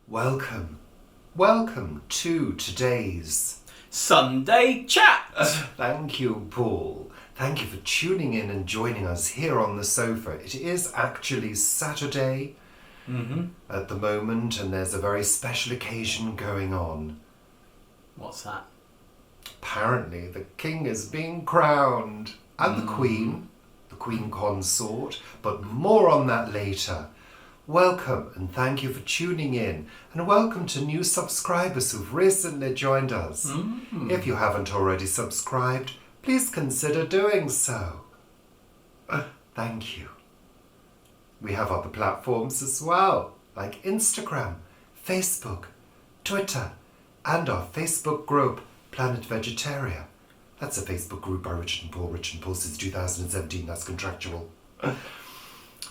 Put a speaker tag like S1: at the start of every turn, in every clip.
S1: Welcome to today's
S2: Sunday chat.
S1: Thank you, Paul. Thank you for tuning in and joining us here on the sofa. It is actually Saturday at the moment, and there's a very special occasion going on.
S2: What's that?
S1: Apparently, the king is being crowned, and the queen consort, but more on that later. Welcome and thank you for tuning in, and welcome to new subscribers who've recently joined us. If you haven't already subscribed, please consider doing so. Thank you. We have other platforms as well, like Instagram, Facebook, Twitter, and our Facebook group, Planet Vegetaria. That's a Facebook group by Richard and Paul since 2017, that's contractual.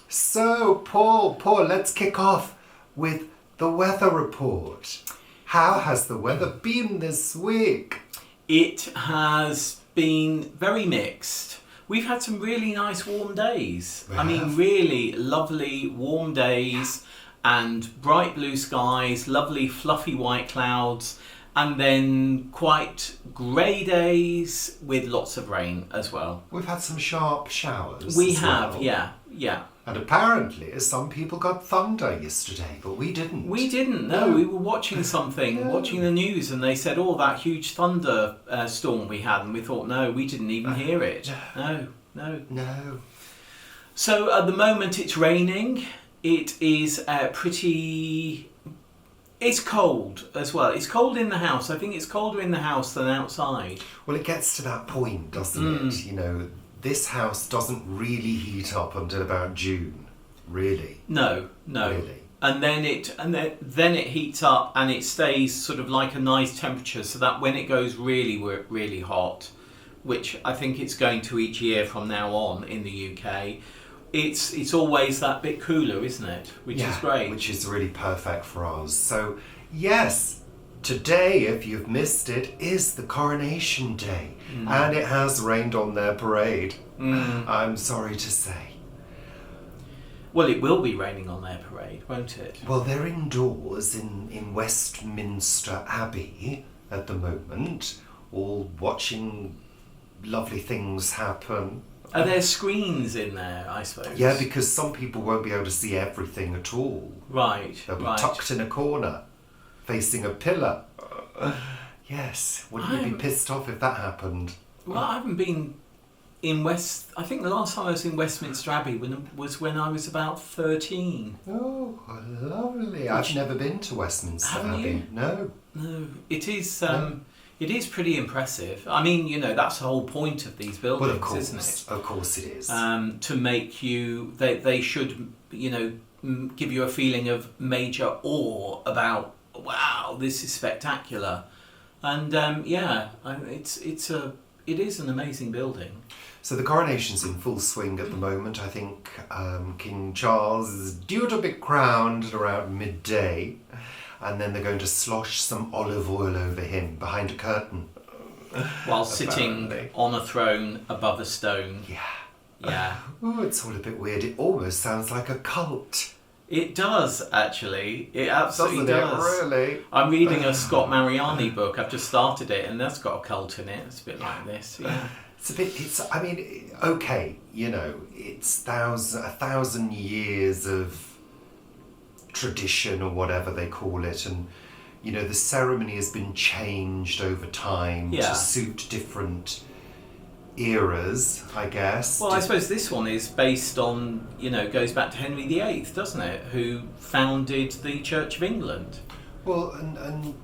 S1: So, Paul, let's kick off with the weather report. How has the weather been this week?
S2: It has been very mixed. We've had some really nice warm days. Really lovely warm days and bright blue skies, lovely fluffy white clouds, and then quite grey days with lots of rain as well.
S1: We've had some sharp showers.
S2: We have, yeah.
S1: And apparently some people got thunder yesterday, but we didn't.
S2: We didn't, no. We were watching something, watching the news, and they said, that huge thunder storm we had, and we thought, no, we didn't even hear it. No. So at the moment it's raining. It is it's cold as well. It's cold in the house. I think it's colder in the house than outside.
S1: Well, it gets to that point, doesn't it? You know, this house doesn't really heat up until about June, really.
S2: No.
S1: Really.
S2: And then it heats up and it stays sort of like a nice temperature, so that when it goes really hot, which I think it's going to each year from now on in the UK, it's always that bit cooler, isn't it? Which is great.
S1: Which is really perfect for us. So, yes, today, if you've missed it, is the coronation day. And it has rained on their parade. I'm sorry to say.
S2: Well, it will be raining on their parade, won't it?
S1: Well, they're indoors in Westminster Abbey at the moment, all watching lovely things happen.
S2: Are there screens in there, I suppose?
S1: Yeah, because some people won't be able to see everything at all.
S2: Right.
S1: They'll be tucked in a corner, facing a pillar. Yes. Wouldn't you be pissed off if that happened?
S2: Well, I haven't been in I think the last time I was in Westminster Abbey was when I was about 13.
S1: Oh, lovely. I've never been to Westminster Abbey.
S2: You?
S1: No.
S2: It is... It is pretty impressive. I mean, that's the whole point of these buildings, isn't it?
S1: Of course it is.
S2: To make you... They should, give you a feeling of major awe about, wow, this is spectacular. And, it is an amazing building.
S1: So the coronation's in full swing at the moment. I think King Charles is due to be crowned at around midday. And then they're going to slosh some olive oil over him behind a curtain.
S2: While sitting on a throne above a stone. Yeah.
S1: Oh, it's all a bit weird. It almost sounds like a cult.
S2: It does, actually. It absolutely does.
S1: It really?
S2: I'm reading a Scott Mariani book. I've just started it, and that's got a cult in it. It's a bit like this. Yeah.
S1: It's a thousand years of tradition or whatever they call it, and the ceremony has been changed over time to suit different eras, I guess.
S2: Well, I suppose this one is based on, goes back to Henry VIII, doesn't it, who founded the Church of England.
S1: Well,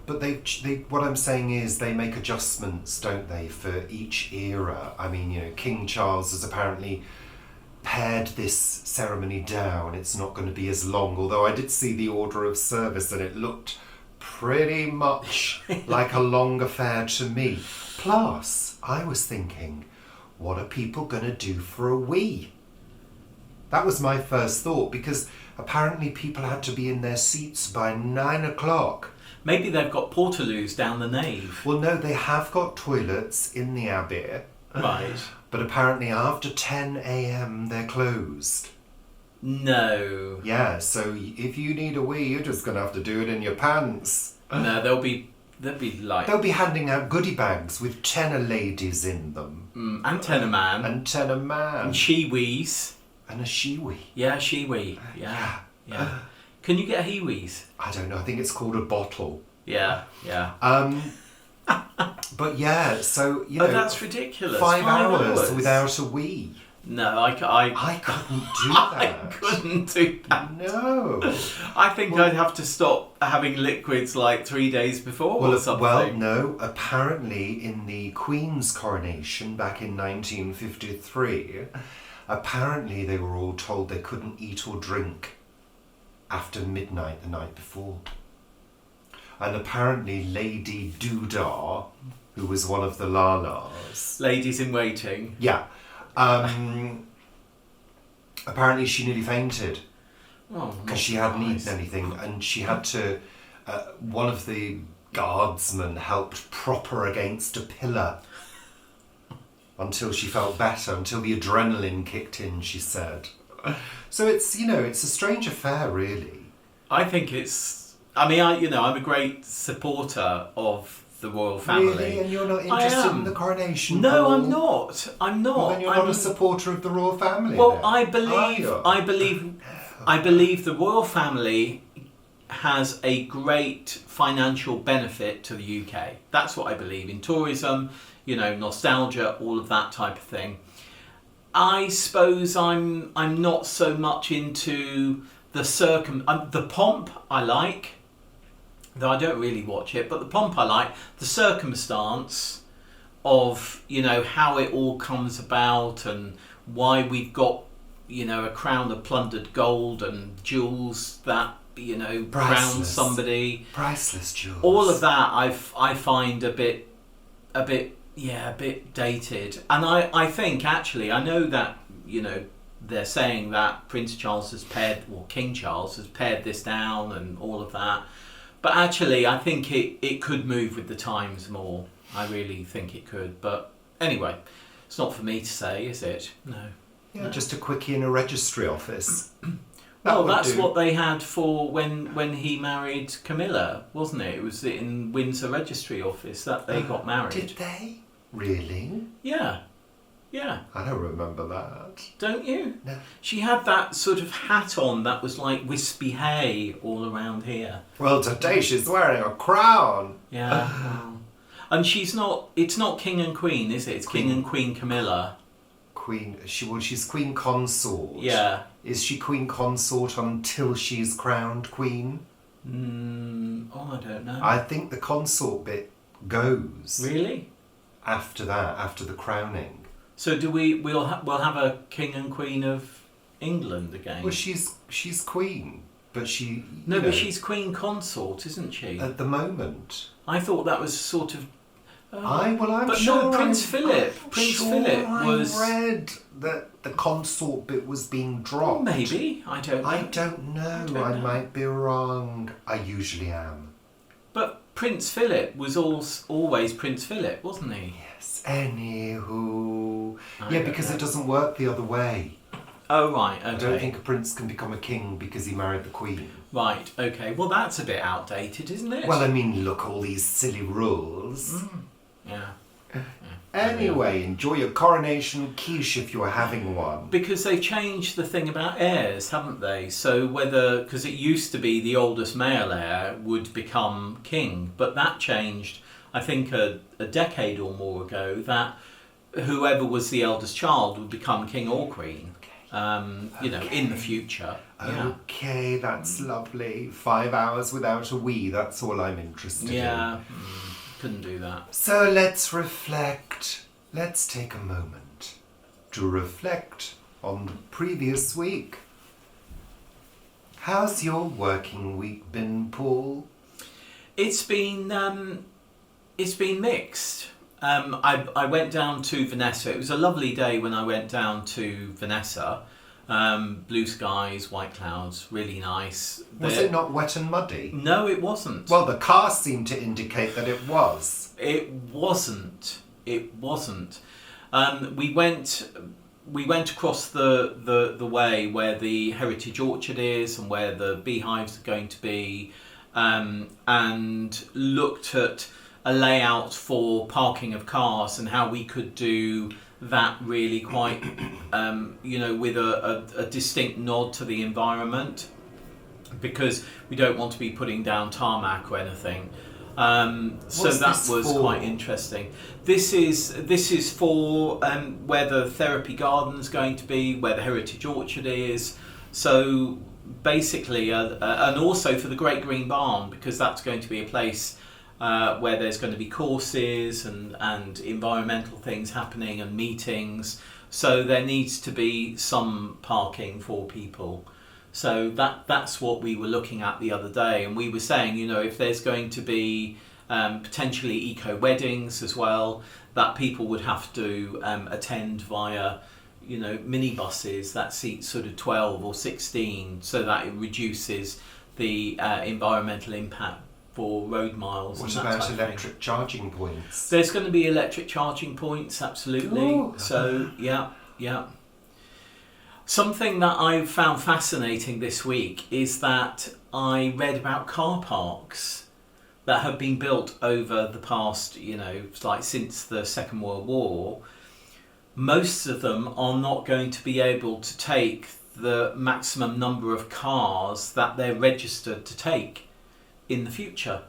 S1: but they what I'm saying is they make adjustments, don't they, for each era. I mean, King Charles has apparently pared this ceremony down. It's not going to be as long, although I did see the order of service and it looked pretty much like a long affair to me. Plus, I was thinking, what are people going to do for a wee? That was my first thought, because apparently people had to be in their seats by 9 o'clock.
S2: Maybe they've got portaloos down the nave.
S1: Well, no, they have got toilets in the abbey.
S2: Right.
S1: But apparently after 10 a.m. they're closed.
S2: No.
S1: Yeah, so if you need a wee, you're just going to have to do it in your pants.
S2: No, they'll be like...
S1: They'll be handing out goodie bags with tenor ladies in them.
S2: and tenor man.
S1: And tenor man.
S2: And she-wees.
S1: And a she-wee.
S2: Yeah, she-wee. Yeah. Can you get a he-wees?
S1: I don't know, I think it's called a bottle.
S2: Yeah.
S1: But yeah, so, you know...
S2: Oh, that's ridiculous.
S1: 5 hours without a wee.
S2: No, I
S1: couldn't do that.
S2: I couldn't do that.
S1: No.
S2: I think I'd have to stop having liquids like 3 days before or something.
S1: Well, no. Apparently, in the Queen's coronation back in 1953, apparently they were all told they couldn't eat or drink after midnight the night before. And apparently Lady Doodah, who was one of the Lalas...
S2: Ladies in waiting.
S1: Yeah. Apparently she nearly fainted because she hadn't eaten anything, and she had to... one of the guardsmen helped prop her against a pillar until she felt better, until the adrenaline kicked in, she said. So it's, you know, it's a strange affair, really.
S2: I think it's... I mean, I'm a great supporter of the royal family.
S1: Really? And you're not interested in the coronation?
S2: No,
S1: Paul?
S2: I'm not.
S1: Well, then you're not a supporter of the royal family.
S2: Well,
S1: then.
S2: I believe the royal family has a great financial benefit to the UK. That's what I believe in tourism, nostalgia, all of that type of thing. I suppose I'm not so much into the pomp I like, though I don't really watch it, but the pomp I like, the circumstance of, how it all comes about and why we've got, a crown of plundered gold and jewels that, crown somebody.
S1: Priceless jewels.
S2: All of that I find a bit dated. And I think, actually, I know that, they're saying that Prince Charles has King Charles has pared this down and all of that. But actually, I think it could move with the times more. I really think it could. But anyway, it's not for me to say, is it? No.
S1: Yeah, just a quickie in a registry office.
S2: Well, that's what they had for when he married Camilla, wasn't it? It was in Windsor Registry Office that they got married.
S1: Did they? Really?
S2: Yeah.
S1: I don't remember that.
S2: Don't you?
S1: No.
S2: She had that sort of hat on that was like wispy hay all around here.
S1: Well, today she's wearing a crown.
S2: Yeah. And it's not King and Queen, is it? It's King and Queen Camilla.
S1: She's Queen Consort.
S2: Yeah.
S1: Is she Queen Consort until she's crowned Queen?
S2: I don't know.
S1: I think the consort bit goes.
S2: Really?
S1: After that, after the crowning.
S2: So we'll have a King and Queen of England again?
S1: Well, she's Queen, but she...
S2: but she's Queen Consort, isn't she?
S1: At the moment.
S2: I thought that was sort of...
S1: I'm
S2: but
S1: sure...
S2: no, Prince Philip was...
S1: I read that the consort bit was being dropped.
S2: Maybe, I don't know.
S1: I don't know. I might be wrong. I usually am.
S2: But Prince Philip was always Prince Philip, wasn't he?
S1: Yes. Anywho... because it doesn't work the other way.
S2: Oh, right, okay.
S1: I don't think a prince can become a king because he married the queen.
S2: Right, okay. Well, that's a bit outdated, isn't it?
S1: Well, I mean, look, all these silly rules.
S2: Yeah.
S1: Anyway, enjoy your coronation quiche if you're having one.
S2: Because they've changed the thing about heirs, haven't they? So because it used to be the oldest male heir would become king, but that changed, I think, a decade or more ago, that whoever was the eldest child would become king or queen, in the future.
S1: Okay, that's lovely. 5 hours without a wee, that's all I'm interested in.
S2: Yeah. Couldn't do that.
S1: So let's reflect. Let's take a moment to reflect on the previous week. How's your working week been, Paul?
S2: It's been mixed. I went down to Vanessa. It was a lovely day when I went down to Vanessa. Blue skies, white clouds, really nice.
S1: Was it not wet and muddy?
S2: No, it wasn't.
S1: Well, the car seemed to indicate that it was.
S2: It wasn't. We went we went across the way where the heritage orchard is and where the beehives are going to be, and looked at a layout for parking of cars and how we could do that really quite, with a distinct nod to the environment, because we don't want to be putting down tarmac or anything. So that was quite interesting. This is for where the therapy garden's going to be, where the heritage orchard is. So basically, and also for the Great Green Barn, because that's going to be a place where there's going to be courses and environmental things happening and meetings. So there needs to be some parking for people. So that's what we were looking at the other day, and we were saying, if there's going to be potentially eco weddings as well, that people would have to attend via, minibuses that seat sort of 12 or 16, so that it reduces the environmental impact for road miles.
S1: What about electric charging points?
S2: There's going to be electric charging points, absolutely.
S1: Ooh.
S2: So yeah. Something that I've found fascinating this week is that I read about car parks that have been built over the past, since the Second World War. Most of them are not going to be able to take the maximum number of cars that they're registered to take in the future.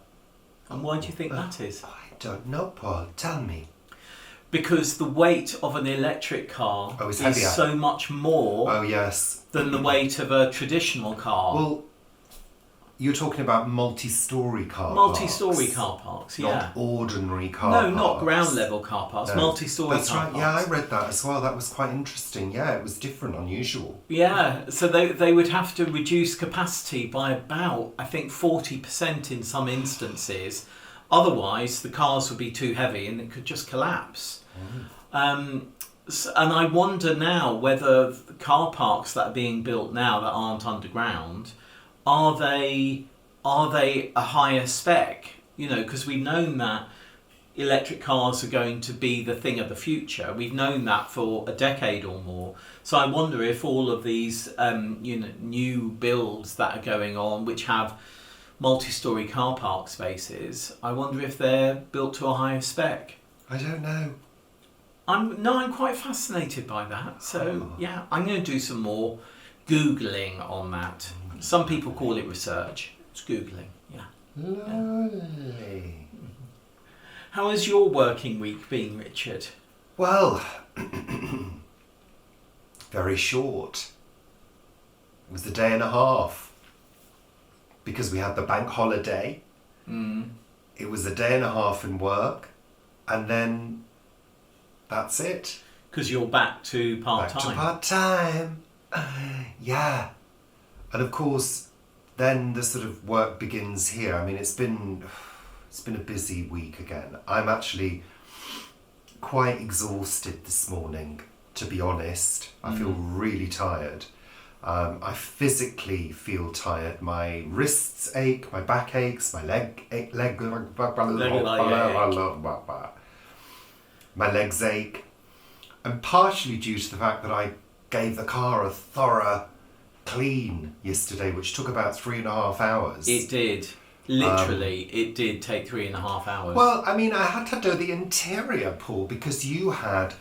S2: And why do you think that is?
S1: I don't know, Paul. Tell me.
S2: Because the weight of an electric car is
S1: heavier.
S2: so much more than the weight of a traditional car.
S1: Well, you're talking about multi-storey car
S2: Multi-storey
S1: parks.
S2: car parks, yeah.
S1: Not ordinary car parks.
S2: No, not ground level car parks,
S1: No.
S2: multi-storey
S1: That's
S2: car
S1: right.
S2: parks.
S1: Yeah, I read that as well. That was quite interesting. Yeah, it was different, unusual.
S2: Yeah, so they would have to reduce capacity by about, I think, 40% in some instances. Otherwise, the cars would be too heavy and it could just collapse. And I wonder now whether the car parks that are being built now that aren't underground, are they a higher spec? Because we've known that electric cars are going to be the thing of the future. We've known that for a decade or more. So I wonder if all of these new builds that are going on, which have multi-storey car park spaces, I wonder if they're built to a higher spec.
S1: I don't know.
S2: I'm quite fascinated by that. So yeah, I'm going to do some more Googling on that. Some people call it research. It's Googling, yeah.
S1: Lovely.
S2: How has your working week been, Richard?
S1: Well, very short. It was a day and a half. Because we had the bank holiday. It was a day and a half in work. And then that's it.
S2: Because you're back to part-time.
S1: Back to part-time. Yeah. And of course, then the sort of work begins here. I mean, it's been a busy week again. I'm actually quite exhausted this morning, to be honest. I feel really tired. I physically feel tired. My wrists ache, my back aches, my my legs ache. And partially due to the fact that I gave the car a thorough clean yesterday, which took about 3.5 hours.
S2: It did. Literally, it did take 3.5 hours.
S1: Well, I mean, I had to do the interior, Paul, because you had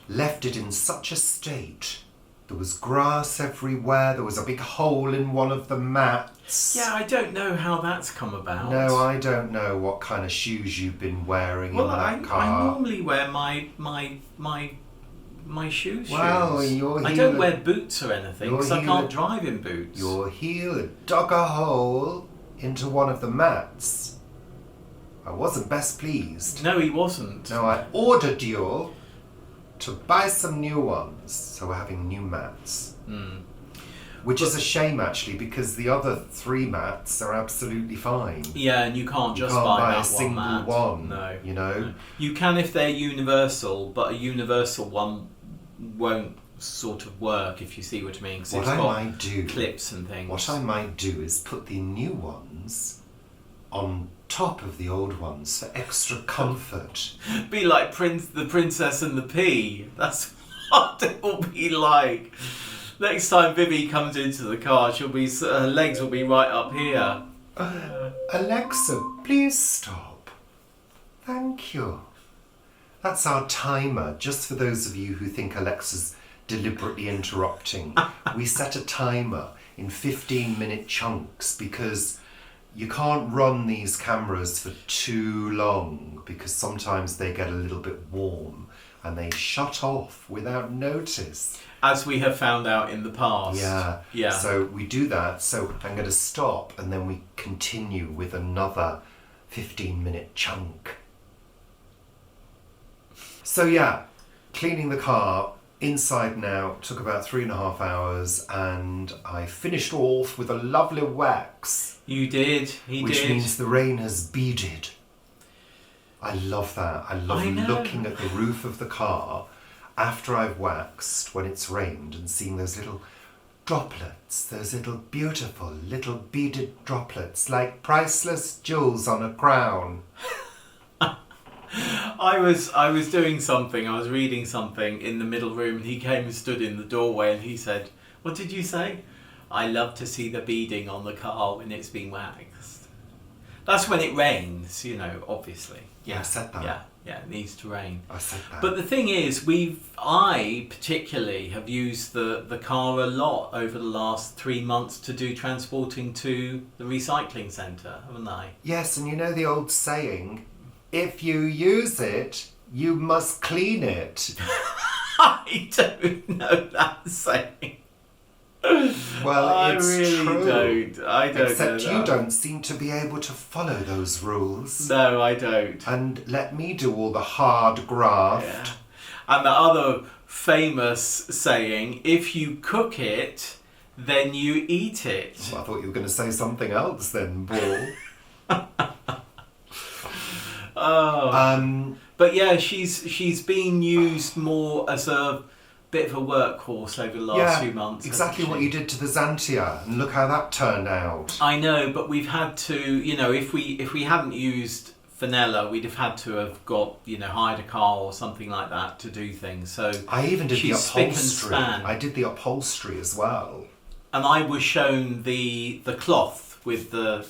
S1: left it in such a state. There was grass everywhere. There was a big hole in one of the mats.
S2: Yeah, I don't know how that's come about.
S1: No, I don't know what kind of shoes you've been wearing in that car.
S2: I normally wear my shoes.
S1: Well,
S2: I don't wear boots or anything because I can't drive in boots.
S1: Your heel had dug a hole into one of the mats. I wasn't best pleased.
S2: No, he wasn't.
S1: No, I ordered you to buy some new ones. So we're having new mats. Which is a shame, actually, because the other 3 mats are absolutely fine.
S2: Yeah, and you can't just
S1: buy
S2: that
S1: a single
S2: mat.
S1: one.
S2: No.
S1: No.
S2: You can if they're universal, but a universal one won't sort of work, if you see what I mean. Because it's got clips and things.
S1: What I might do is put the new ones on top of the old ones for extra comfort.
S2: Be like the Princess and the Pea. That's what it will be like. Next time Vivi comes into the car, her legs will be right up here.
S1: Alexa, please stop. Thank you. That's our timer, just for those of you who think Alexa's deliberately interrupting. We set a timer in 15-minute chunks because you can't run these cameras for too long because sometimes they get a little bit warm and they shut off without notice.
S2: As we have found out in the past.
S1: Yeah. So we do that. So I'm going to stop and then we continue with another 15-minute chunk. So yeah, cleaning the car inside and out took about 3.5 hours and I finished off with a lovely wax.
S2: You did,
S1: which means the rain has beaded. I love that. I love looking at the roof of the car after I've waxed when it's rained and seeing those little droplets, those little beautiful little beaded droplets like priceless jewels on a crown.
S2: I was doing something, I was reading something in the middle room and he came and stood in the doorway and he said, "What did you say?" "I love to see the beading on the car when it's been waxed." That's when it rains, obviously.
S1: Yeah, I said that.
S2: Yeah, it needs to rain.
S1: I said that.
S2: But the thing is, I particularly have used the car a lot over the last 3 months to do transporting to the recycling centre, haven't I?
S1: Yes, and you know the old saying, if you use it, you must clean it.
S2: I don't know that saying.
S1: Well, it's
S2: really
S1: true.
S2: I don't
S1: Except
S2: know
S1: you don't seem to be able to follow those rules.
S2: No, I don't.
S1: And let me do all the hard graft.
S2: Yeah. And the other famous saying, if you cook it, then you eat it.
S1: Well, I thought you were going to say something else then, Paul.
S2: But yeah, she's been used more as a bit of a workhorse over the last few months.
S1: Exactly what you did to the Xantia, and look how that turned out.
S2: I know, but we've had to, if we hadn't used Fenella, we'd have had to have got, hired a car or something like that to do things. So
S1: I even did the
S2: she's spick and
S1: upholstery.
S2: span.
S1: I did the upholstery as well.
S2: And I was shown the cloth with the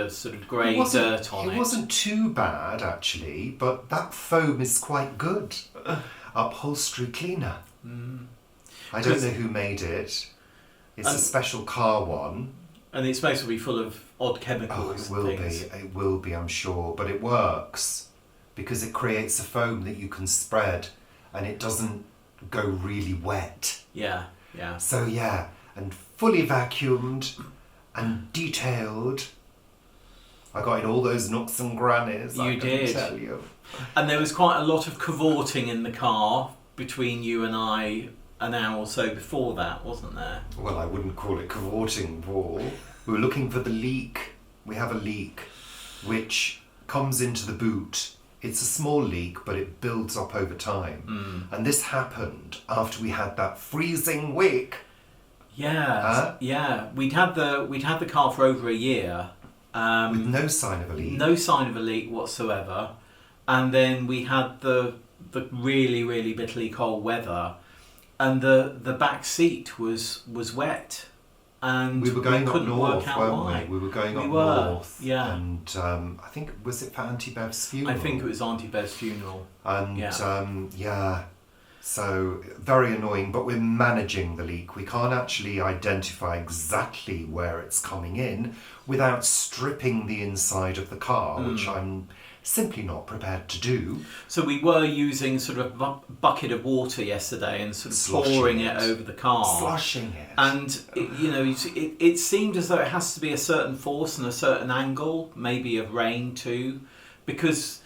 S2: sort of grey dirt on it.
S1: It wasn't too bad actually, but that foam is quite good. Upholstery cleaner. I don't know who made it. It's a special car one.
S2: And it's supposed to be full of odd chemicals.
S1: Oh, it will be, I'm sure. But it works because it creates a foam that you can spread and it doesn't go really wet.
S2: Yeah.
S1: So yeah, and fully vacuumed and detailed. I got in all those nooks and crannies, I can tell you.
S2: And there was quite a lot of cavorting in the car between you and I an hour or so before that, wasn't there?
S1: Well, I wouldn't call it cavorting, Paul. We were looking for the leak. We have a leak which comes into the boot. It's a small leak, but it builds up over time. And this happened after we had that freezing week.
S2: Yeah, yeah. We'd had the car for over a year.
S1: With no sign of a leak.
S2: No sign of a leak whatsoever. And then we had the really, really bitterly cold weather, and the back seat was wet. And
S1: we were going up north, weren't
S2: why.
S1: we? We were going up north.
S2: Yeah.
S1: And I think, was it for Auntie Bev's funeral?
S2: I think it was Auntie Bev's funeral.
S1: And so very annoying, but we're managing the leak. We can't actually identify exactly where it's coming in without stripping the inside of the car, which I'm simply not prepared to do.
S2: So we were using sort of a bucket of water yesterday and sort of pouring it over the car.
S1: Slushing it.
S2: And, it seemed as though it has to be a certain force and a certain angle, maybe of rain too, because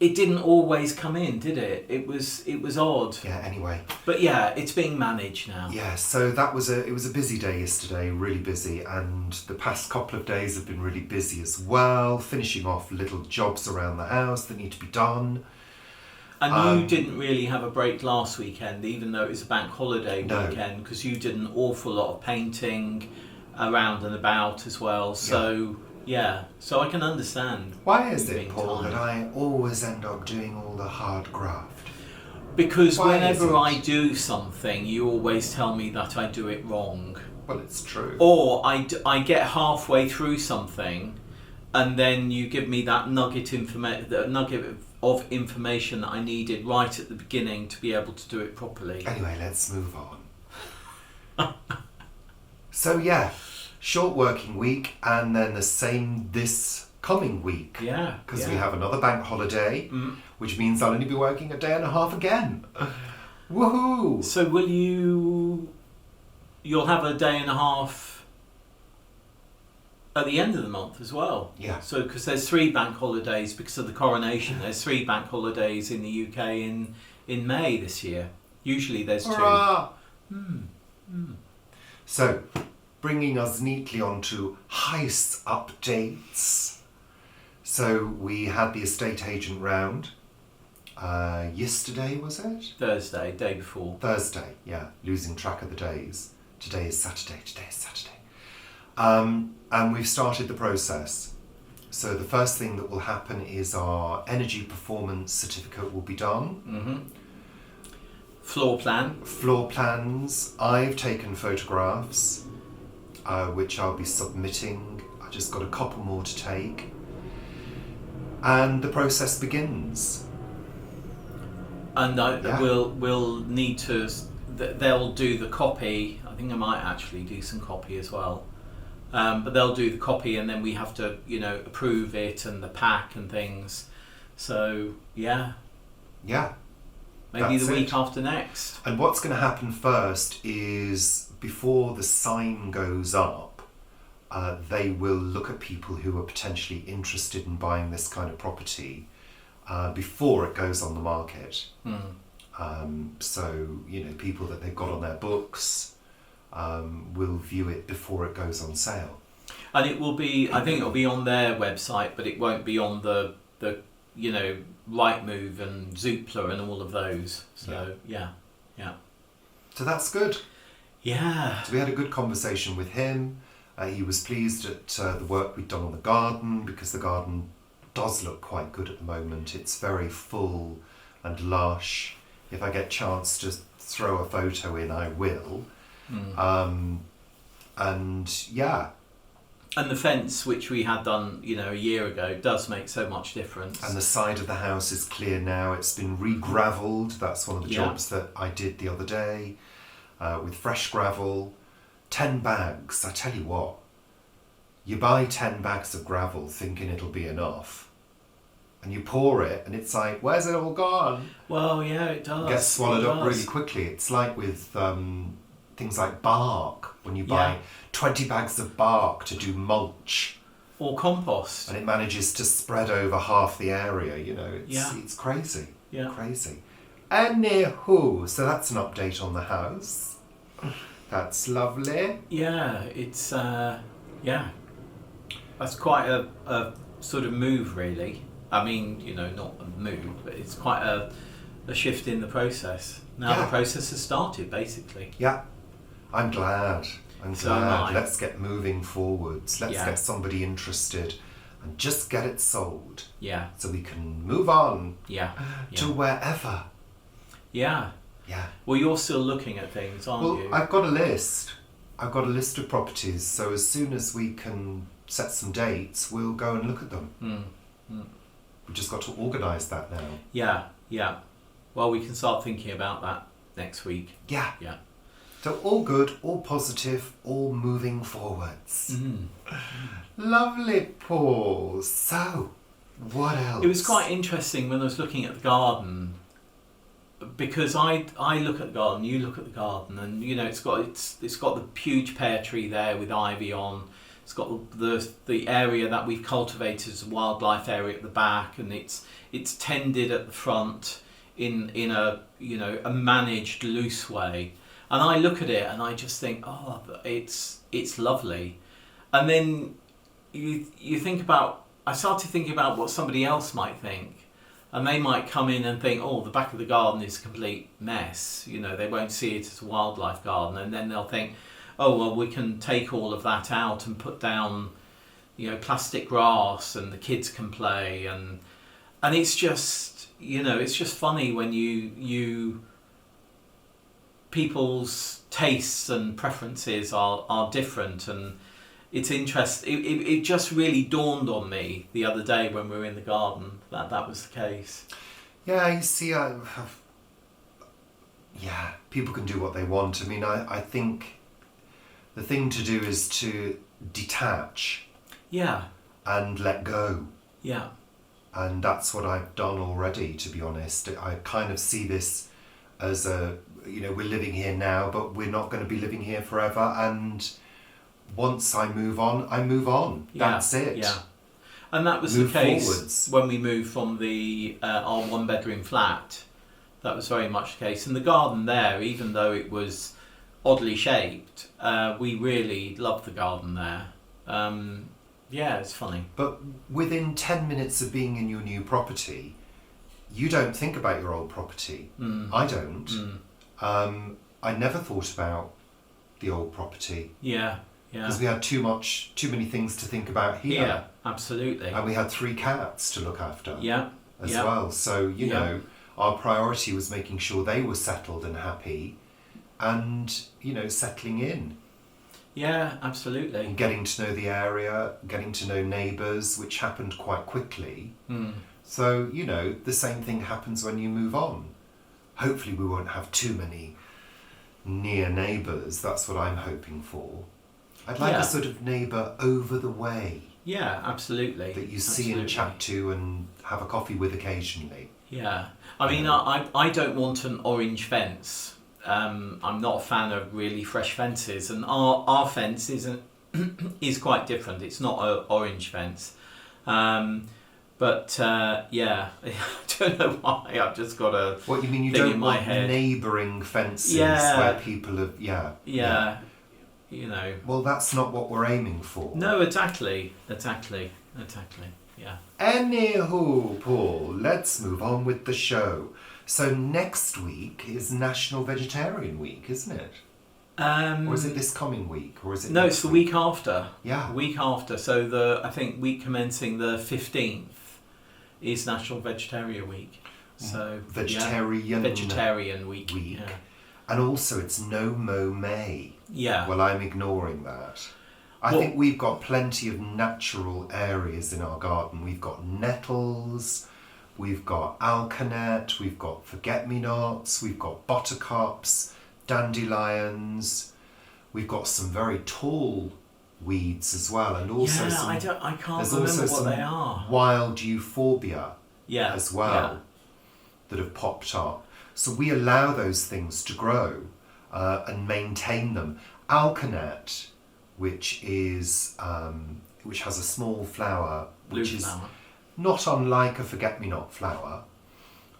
S2: it didn't always come in, did it? It was odd.
S1: Yeah, anyway.
S2: But yeah, it's being managed now.
S1: Yeah, so it was a busy day yesterday, really busy, and the past couple of days have been really busy as well, finishing off little jobs around the house that need to be done.
S2: And you didn't really have a break last weekend, even though it was a bank holiday weekend, because you did an awful lot of painting around and about as well, so... Yeah, so I can understand.
S1: Why is it, Paul, that I always end up doing all the hard graft?
S2: Because
S1: Why
S2: whenever
S1: isn't?
S2: I do something, you always tell me that I do it wrong.
S1: Well, it's true.
S2: Or I get halfway through something, and then you give me that nugget of information that I needed right at the beginning to be able to do it properly.
S1: Anyway, let's move on. So yeah, short working week, and then the same this coming week.
S2: Yeah.
S1: Because we have another bank holiday, which means I'll only be working a day and a half again. Woohoo!
S2: So you'll have a day and a half at the end of the month as well.
S1: Yeah.
S2: So because there's 3 bank holidays because of the coronation. There's 3 bank holidays in the UK in May this year. Usually there's 2.
S1: Hurrah! So, bringing us neatly onto heist updates. So we had the estate agent round. Yesterday, was it?
S2: Thursday, day before.
S1: Thursday, yeah. Losing track of the days. Today is Saturday. And we've started the process. So the first thing that will happen is our energy performance certificate will be done.
S2: Floor plan.
S1: Floor plans. I've taken photographs, which I'll be submitting. I just got a couple more to take. And the process begins.
S2: And
S1: Yeah.
S2: we'll need to. They'll do the copy. I think I might actually do some copy as well. But they'll do the copy, and then we have to, approve it and the pack and things. So yeah,
S1: Yeah.
S2: maybe
S1: That's
S2: the week
S1: it.
S2: after next.
S1: And what's going to happen first is before the sign goes up, they will look at people who are potentially interested in buying this kind of property before it goes on the market. So, people that they've got on their books will view it before it goes on sale.
S2: And it will be. I think it'll be on their website, but it won't be on the Rightmove and Zoopla and all of those. So yeah.
S1: So that's good.
S2: Yeah.
S1: So we had a good conversation with him. He was pleased at the work we'd done on the garden, because the garden does look quite good at the moment. It's very full and lush. If I get a chance to throw a photo in, I will. And yeah.
S2: And the fence, which we had done, a year ago, does make so much difference.
S1: And the side of the house is clear now. It's been re-gravelled. That's one of the jobs that I did the other day with fresh gravel. 10 bags. I tell you what, you buy 10 bags of gravel thinking it'll be enough, and you pour it, and it's like, where's it all gone?
S2: Well, yeah, it does.
S1: It gets swallowed up really quickly. It's like with things like bark. When you buy 20 bags of bark to do mulch
S2: or compost,
S1: and it manages to spread over half the area, it's crazy.
S2: Yeah.
S1: Crazy. Anywho, so that's an update on the house. That's lovely.
S2: Yeah, it's that's quite a sort of move, really. I mean, not a move, but it's quite a shift in the process. Now the process has started, basically.
S1: Yeah, I'm glad.
S2: So am I.
S1: Let's get moving forwards. Let's get somebody interested and just get it sold.
S2: Yeah.
S1: So we can move on
S2: to
S1: wherever.
S2: Yeah.
S1: Yeah.
S2: Well, you're still looking at things, aren't you?
S1: Well, I've got a list. I've got a list of properties. So as soon as we can set some dates, we'll go and look at them. We've just got to organise that now.
S2: Yeah. Well, we can start thinking about that next week.
S1: Yeah.
S2: Yeah.
S1: So all good, all positive, all moving forwards. Lovely, Paul. So, what else?
S2: It was quite interesting when I was looking at the garden, because I look at the garden, you look at the garden, and it's got the huge pear tree there with ivy on. It's got the area that we've cultivated as a wildlife area at the back, and it's tended at the front in a a managed, loose way. And I look at it and I just think, oh, it's lovely. And then you think about, I started thinking about what somebody else might think. And they might come in and think, oh, the back of the garden is a complete mess. They won't see it as a wildlife garden. And then they'll think, oh, well, we can take all of that out and put down, plastic grass, and the kids can play. And it's just, it's just funny when you people's tastes and preferences are different, and it's interesting. It just really dawned on me the other day when we were in the garden that was the case.
S1: Yeah, you see, people can do what they want. I mean, I think the thing to do is to detach.
S2: Yeah.
S1: And let go.
S2: Yeah.
S1: And that's what I've done already, to be honest. I kind of see this as we're living here now, but we're not going to be living here forever. And once I move on, I move on.
S2: Yeah.
S1: That's it.
S2: Yeah. And that was
S1: Move
S2: the case
S1: forwards.
S2: when we moved from our one-bedroom flat. That was very much the case. And the garden there, even though it was oddly shaped, we really loved the garden there. Yeah, it's funny.
S1: But within 10 minutes of being in your new property, you don't think about your old property. I don't. I never thought about the old property.
S2: Yeah, yeah.
S1: Because we had too many things to think about here.
S2: Yeah, absolutely.
S1: And we had 3 cats to look after.
S2: Yeah.
S1: As well. So, you know, our priority was making sure they were settled and happy and, settling in.
S2: Yeah, absolutely.
S1: And getting to know the area, getting to know neighbours, which happened quite quickly. So, the same thing happens when you move on. Hopefully we won't have too many near neighbours. That's what I'm hoping for. I'd like a sort of neighbour over the way.
S2: Yeah, absolutely.
S1: That you see and chat to and have a coffee with occasionally.
S2: Yeah. I mean, I don't want an orange fence. I'm not a fan of really fresh fences, and our fence is quite different. It's not an orange fence. But I don't know why. I've just got a
S1: what you mean you
S2: thing
S1: don't
S2: in my
S1: want
S2: head.
S1: neighbouring fences where people have Well, that's not what we're aiming for.
S2: No, exactly. Yeah.
S1: Anywho, Paul, let's move on with the show. So next week is National Vegetarian Week, isn't it? Or is it this coming week? Or is it?
S2: No, it's the week after.
S1: Yeah.
S2: The week after. So I think week commencing the 15th is National Vegetarian Week. So Vegetarian Week. Yeah.
S1: And also it's No Mow May.
S2: Yeah.
S1: Well, I'm ignoring that. I think we've got plenty of natural areas in our garden. We've got nettles, we've got alkanet, we've got forget-me-nots, we've got buttercups, dandelions. We've got some very tall weeds as well, and also
S2: I can't remember what they are.
S1: Wild euphorbia as well that have popped up. So we allow those things to grow and maintain them. Alkanet, which has a small flower, which is not unlike a forget-me-not flower,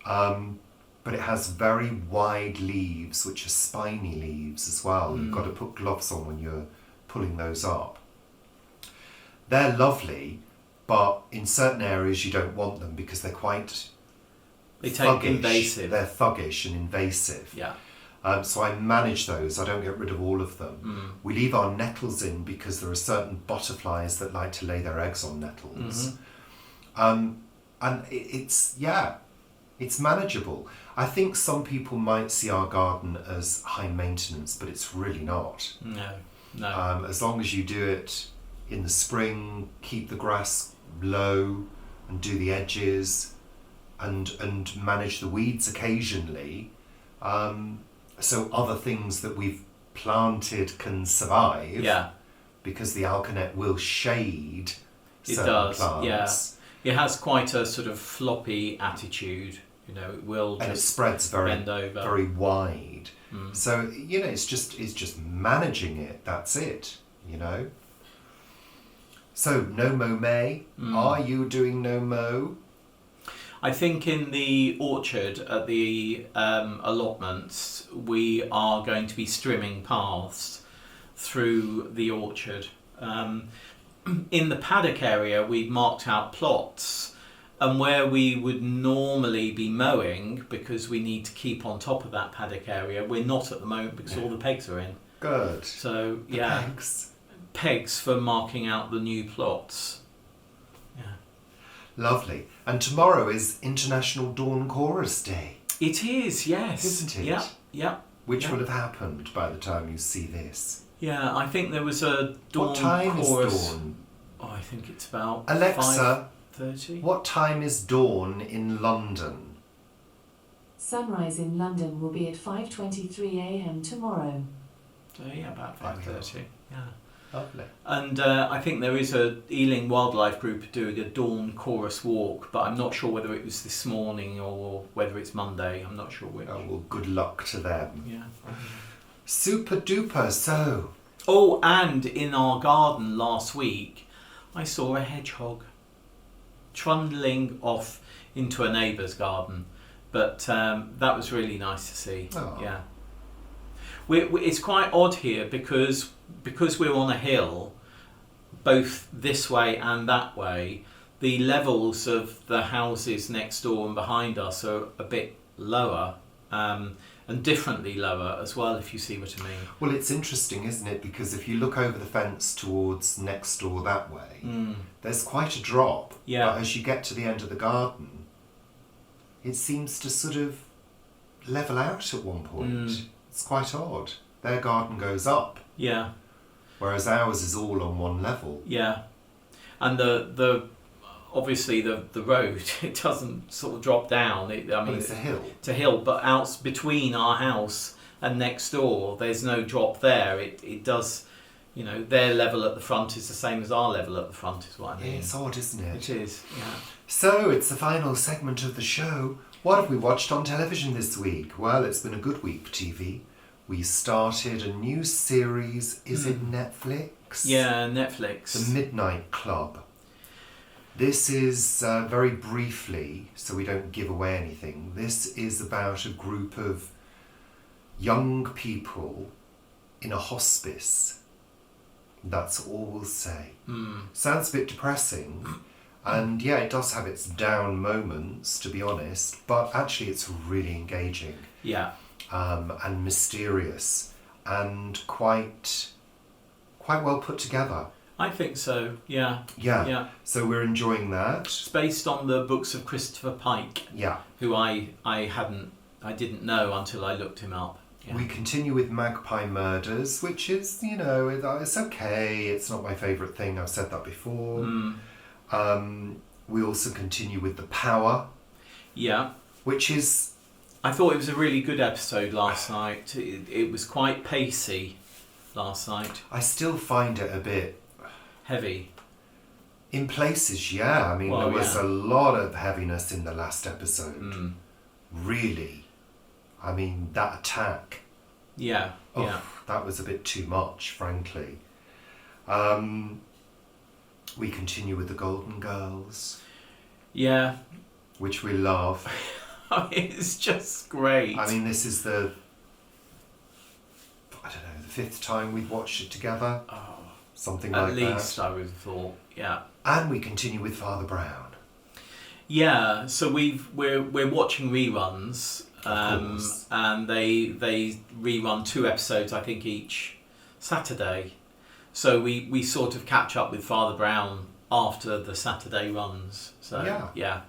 S1: but it has very wide leaves, which are spiny leaves as well. You've got to put gloves on when you're pulling those up. They're lovely, but in certain areas you don't want them because they're quite
S2: invasive.
S1: They're thuggish and invasive.
S2: Yeah.
S1: So I manage those. I don't get rid of all of them. We leave our nettles in because there are certain butterflies that like to lay their eggs on nettles. And it's manageable. I think some people might see our garden as high maintenance, but it's really not.
S2: No.
S1: As long as you do it in the spring, keep the grass low and do the edges and manage the weeds occasionally, so other things that we've planted can survive.
S2: Yeah.
S1: Because the alkanet will shade certain plants.
S2: Yeah. It has quite a sort of floppy attitude. It will just
S1: and it spreads very very wide. So it's just managing it. That's it. So No Mow May. Are you doing No Mow?
S2: I think in the orchard at the allotments we are going to be strimming paths through the orchard. In the paddock area we've marked out plots, and where we would normally be mowing, because we need to keep on top of that paddock area, we're not at the moment because all the pegs are in.
S1: Good.
S2: So
S1: Pegs.
S2: Pegs for marking out the new plots. Yeah.
S1: Lovely. And tomorrow is International Dawn Chorus Day.
S2: It is, yes.
S1: Isn't it?
S2: Yeah.
S1: Which will have happened by the time you see this.
S2: Yeah, I think there was a dawn
S1: What time
S2: chorus.
S1: is dawn?
S2: Oh, I think it's about
S1: Alexa,
S2: 5:30.
S1: what time is dawn in London?
S3: Sunrise in London will be at 5:23 a.m. tomorrow.
S2: So yeah, about
S1: There we go.
S2: 5:30. Yeah.
S1: Lovely.
S2: And I think there is a Ealing Wildlife Group doing a dawn chorus walk, but I'm not sure whether it was this morning or whether it's Monday. I'm not sure which.
S1: Oh, well, good luck to them.
S2: Yeah.
S1: Super duper. So,
S2: Oh, and in our garden last week, I saw a hedgehog trundling off into a neighbour's garden. But that was really nice to see.
S1: Oh.
S2: Yeah. It's quite odd here because we're on a hill, both this way and that way. The levels of the houses next door and behind us are a bit lower, and differently lower as well, if you see what I mean.
S1: well, it's interesting, isn't it? Because if you look over the fence towards next door that way, there's quite a drop.
S2: Yeah.
S1: But as you get to the end of the garden, it seems to sort of level out at one point. It's quite odd. Their garden goes up,
S2: Yeah.
S1: whereas ours is all on one level.
S2: Yeah, and the obviously the road, it doesn't sort of drop down.
S1: Well, it's a hill.
S2: It's a hill, but out between our house and next door, there's no drop there. It does, their level at the front is the same as our level at the front, is what I mean.
S1: Yeah, it's odd, isn't it?
S2: It is, yeah.
S1: So, it's the final segment of the show. What have we watched on television this week? Well, it's been a good week for TV. We started a new series. Is it Netflix?
S2: Yeah, Netflix.
S1: The Midnight Club. This is, very briefly, so we don't give away anything, this is about a group of young people in a hospice. That's all we'll say. Sounds a bit depressing. And yeah, it does have its down moments, to be honest, but actually it's really engaging.
S2: Yeah.
S1: And mysterious and quite well put together.
S2: I think so, yeah.
S1: Yeah. So we're enjoying that.
S2: It's based on the books of Christopher Pike,
S1: Yeah.
S2: who I didn't know until I looked him up. Yeah.
S1: We continue with Magpie Murders, which is, it's okay. It's not my favourite thing. I've said that before. We also continue with The Power.
S2: Yeah.
S1: Which is...
S2: I thought it was a really good episode last night. It was quite pacey last night.
S1: I still find it a bit...
S2: Heavy.
S1: In places, yeah. I mean,
S2: Well,
S1: there was
S2: yeah.
S1: a lot of heaviness in the last episode. Really. I mean, that attack.
S2: Yeah.
S1: Oh,
S2: Yeah.
S1: that was a bit too much, frankly. We continue with The Golden Girls,
S2: Yeah.
S1: which we love.
S2: It's just great.
S1: I mean, this is the 5th time we've watched it together. Something
S2: at
S1: like
S2: least
S1: that.
S2: I would have thought. Yeah.
S1: And we continue with Father Brown.
S2: Yeah. So we're watching reruns.
S1: Of course.
S2: And they rerun 2 episodes, I think, each Saturday. So we sort of catch up with Father Brown after the Saturday runs. So yeah.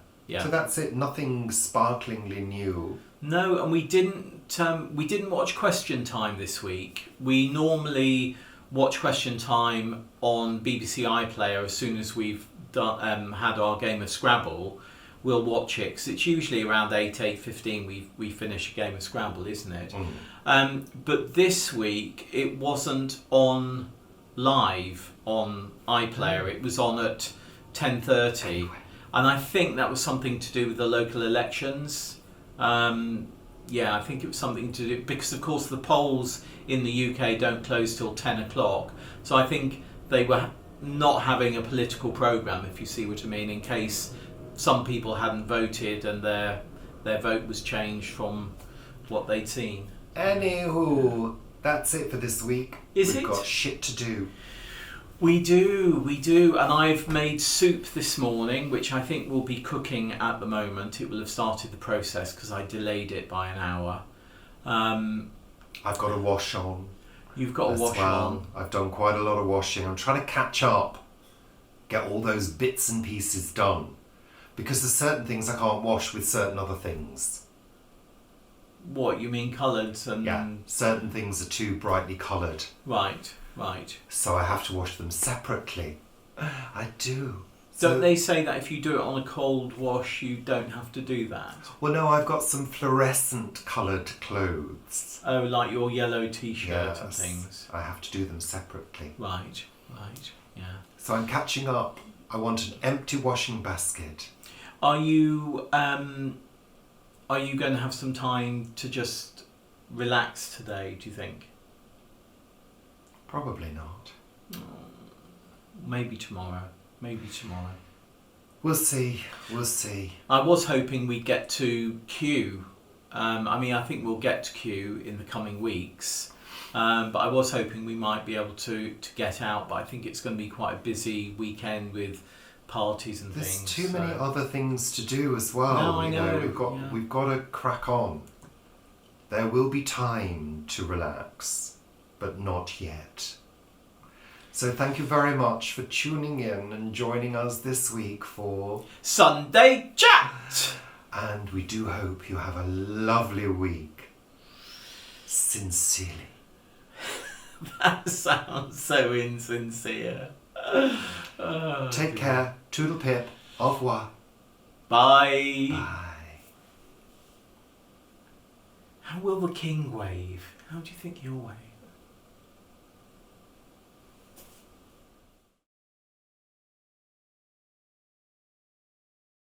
S1: So that's it. Nothing sparklingly new.
S2: No, and we didn't watch Question Time this week. We normally watch Question Time on BBC iPlayer as soon as we've done had our game of Scrabble. We'll watch it because it's usually around 8:15 we finish a game of Scrabble, isn't it? But this week it wasn't on live on iPlayer. It was on at 10:30, and I think that was something to do with the local elections. Yeah, I think it was something to do because, of course, the polls in the UK don't close till 10 o'clock. So I think they were not having a political programme, if you see what I mean, in case some people hadn't voted and their vote was changed from what they'd seen.
S1: Anywho, that's it for this week.
S2: Is
S1: We've
S2: it?
S1: got shit to do.
S2: We do, and I've made soup this morning, which I think will be cooking at the moment. It will have started the process because I delayed it by an hour.
S1: I've got a wash on.
S2: You've got a
S1: as
S2: wash
S1: well.
S2: on.
S1: I've done quite a lot of washing. I'm trying to catch up, get all those bits and pieces done. Because there's certain things I can't wash with certain other things.
S2: What, you mean coloured and...
S1: Yeah, certain things are too brightly coloured.
S2: Right, right.
S1: So I have to wash them separately. I do.
S2: Don't they say that if you do it on a cold wash, you don't have to do that?
S1: Well, no, I've got some fluorescent coloured clothes.
S2: Oh, like your yellow t-shirt and
S1: Yes,
S2: things.
S1: I have to do them separately.
S2: Right, right, yeah.
S1: So I'm catching up. I want an empty washing basket.
S2: Are you going to have some time to just relax today, do you think?
S1: Probably not.
S2: Maybe tomorrow. Maybe tomorrow.
S1: We'll see. We'll see.
S2: I was hoping we'd get to Q. I think we'll get to Q in the coming weeks. But I was hoping we might be able to get out. But I think it's going to be quite a busy weekend with parties and
S1: There's
S2: things.
S1: too many other things to do as well.
S2: No, I know.
S1: We've got to crack on. There will be time to relax, but not yet. So thank you very much for tuning in and joining us this week for
S2: Sunday Chat!
S1: And we do hope you have a lovely week. Sincerely.
S2: That sounds so insincere.
S1: Take care. Toodle pip. Au revoir.
S2: Bye.
S1: Bye.
S2: How will the king wave? How do you think he'll wave?